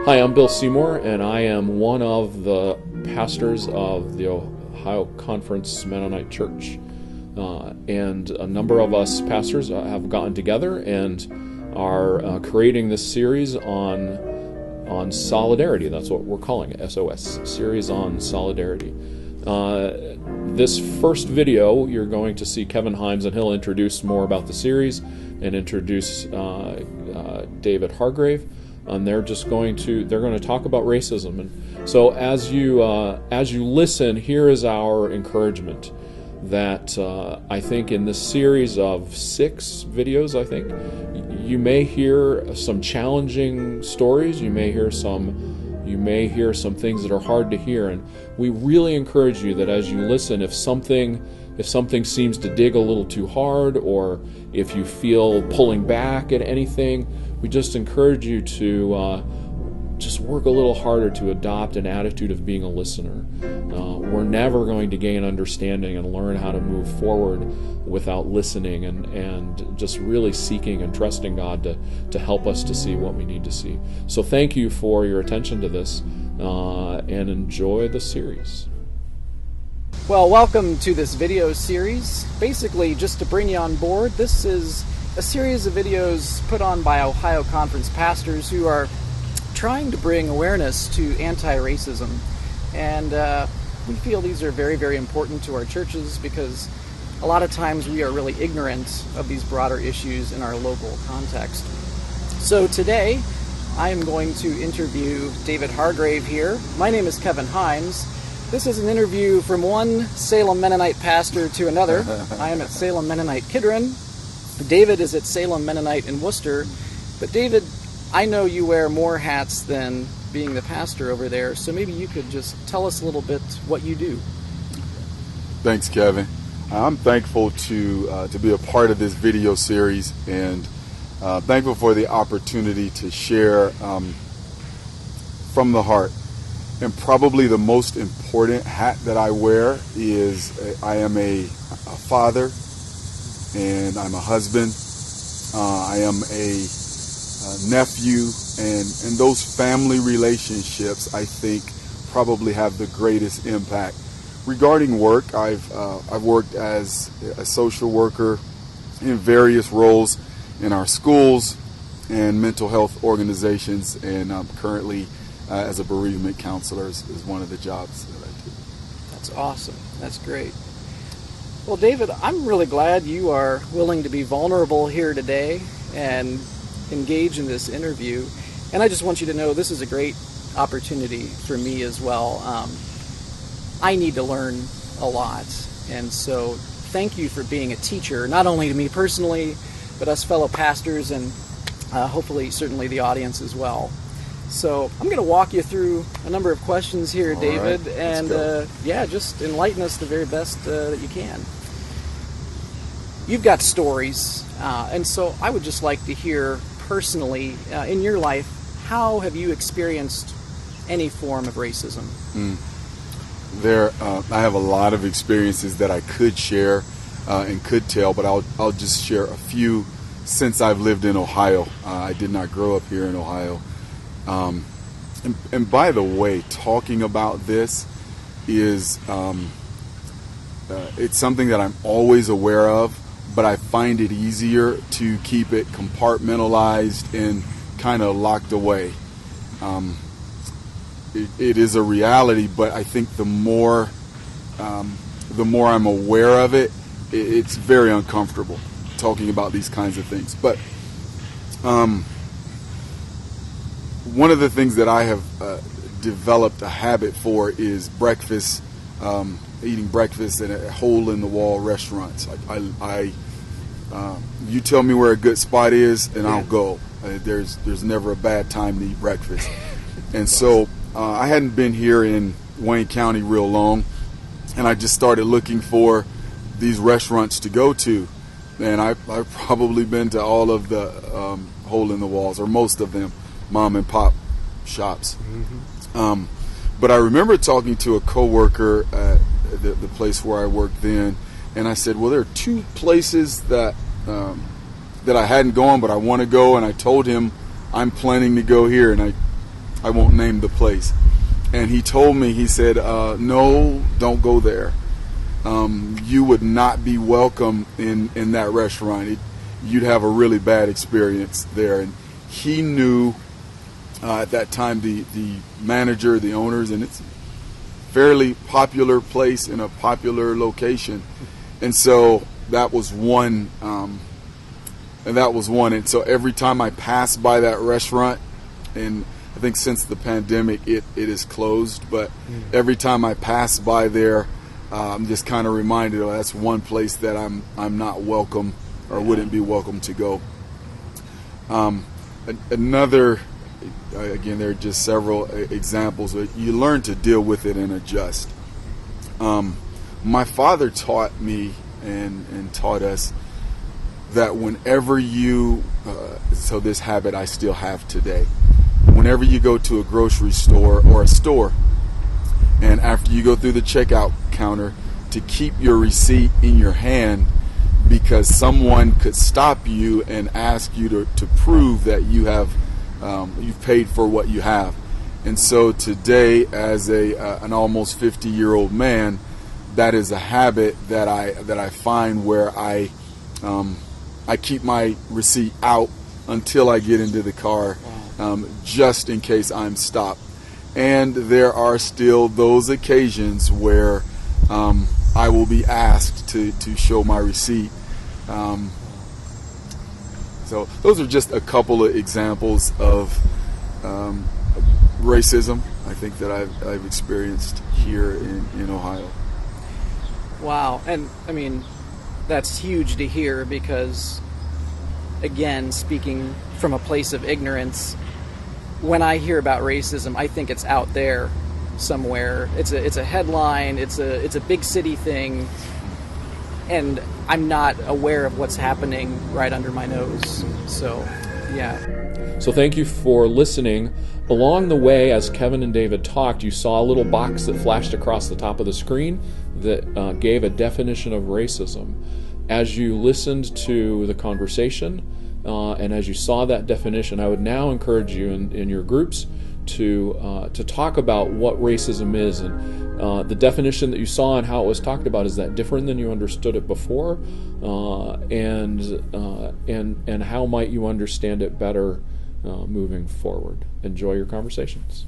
Hi, I'm Bill Seymour, and I am one of the pastors of the Ohio Conference Mennonite Church. And a number of us pastors have gotten together and are creating this series on solidarity. That's what we're calling it, SOS, Series on Solidarity. This first video, you're going to see Kevin Himes, and he'll introduce more about the series and introduce David Hargrave. And they're going to talk about racism. And so as you listen, here is our encouragement that I think in this series of 6 videos, I think you may hear some challenging stories. You may hear some things that are hard to hear, and we really encourage you that as you listen, if something seems to dig a little too hard, or if you feel pulling back at anything, we just encourage you to just work a little harder to adopt an attitude of being a listener. We're never going to gain understanding and learn how to move forward without listening and just really seeking and trusting God to help us to see what we need to see. So thank you for your attention to this, and enjoy the series. Well, welcome to this video series. Basically, just to bring you on board, this is a series of videos put on by Ohio Conference pastors who are trying to bring awareness to anti-racism. And we feel these are very, very important to our churches because a lot of times we are really ignorant of these broader issues in our local context. So today, I am going to interview David Hargrave here. My name is Kevin Himes. This is an interview from one Salem Mennonite pastor to another. I am at Salem Mennonite Kidron. David is at Salem Mennonite in Worcester. But David, I know you wear more hats than being the pastor over there, so maybe you could just tell us a little bit what you do. Thanks, Kevin. I'm thankful to be a part of this video series, and thankful for the opportunity to share from the heart. And probably the most important hat that I wear is I am a father, and I'm a husband. I am a nephew, and those family relationships, I think, probably have the greatest impact. Regarding work, I've worked as a social worker in various roles in our schools and mental health organizations, and I'm currently as a bereavement counselor is one of the jobs that I do. That's awesome. That's great. Well, David, I'm really glad you are willing to be vulnerable here today and engage in this interview. And I just want you to know this is a great opportunity for me as well. I need to learn a lot. And so thank you for being a teacher, not only to me personally, but us fellow pastors and hopefully, certainly the audience as well. So I'm going to walk you through a number of questions here, all David, right, and just enlighten us the very best that you can. You've got stories, and so I would just like to hear personally, in your life, how have you experienced any form of racism? I have a lot of experiences that I could share and could tell, but I'll just share a few since I've lived in Ohio. I did not grow up here in Ohio. And by the way, talking about this is it's something that I'm always aware of, but I find it easier to keep it compartmentalized and kind of locked away. It is a reality, but I think the more I'm aware of it, it's very uncomfortable talking about these kinds of things. But one of the things that I have developed a habit for is breakfast, eating breakfast at a hole-in-the-wall restaurants. You tell me where a good spot is, and I'll go. There's never a bad time to eat breakfast. And so I hadn't been here in Wayne County real long, and I just started looking for these restaurants to go to. and I've probably been to all of the hole in the walls, or most of them, mom and pop shops. But I remember talking to a coworker at the place where I worked then, and I said, well, there are two places that I hadn't gone, but I want to go, and I told him I'm planning to go here, and I won't name the place. And he told me, he said, no, don't go there. You would not be welcome in that restaurant. You'd have a really bad experience there. And he knew at that time the manager, the owners, and it's a fairly popular place in a popular location. And so that was one. And so every time I pass by that restaurant, and I think since the pandemic it is closed, but every time I pass by there, I'm just kind of reminded, oh, that's one place that I'm not welcome, or wouldn't be welcome to go. Another, again, there are just several examples, but you learn to deal with it and adjust. My father taught me and taught us that whenever you, so this habit I still have today, whenever you go to a grocery store or a store, and after you go through the checkout counter, to keep your receipt in your hand, because someone could stop you and ask you to prove that you have you've paid for what you have. And so today, as an almost 50-year-old man, that is a habit that I find where I keep my receipt out until I get into the car, just in case I'm stopped. And there are still those occasions where I will be asked to show my receipt. So those are just a couple of examples of racism, I think, that I've experienced here in Ohio. Wow. And I mean, that's huge to hear, because, again, speaking from a place of ignorance, when I hear about racism, I think it's out there somewhere. It's a headline. It's a big city thing, and I'm not aware of what's happening right under my nose. So, yeah. So thank you for listening. Along the way, as Kevin and David talked, you saw a little box that flashed across the top of the screen that gave a definition of racism. As you listened to the conversation, and as you saw that definition, I would now encourage you in your groups to talk about what racism is. And the definition that you saw and how it was talked about, is that different than you understood it before? And how might you understand it better moving forward? Enjoy your conversations.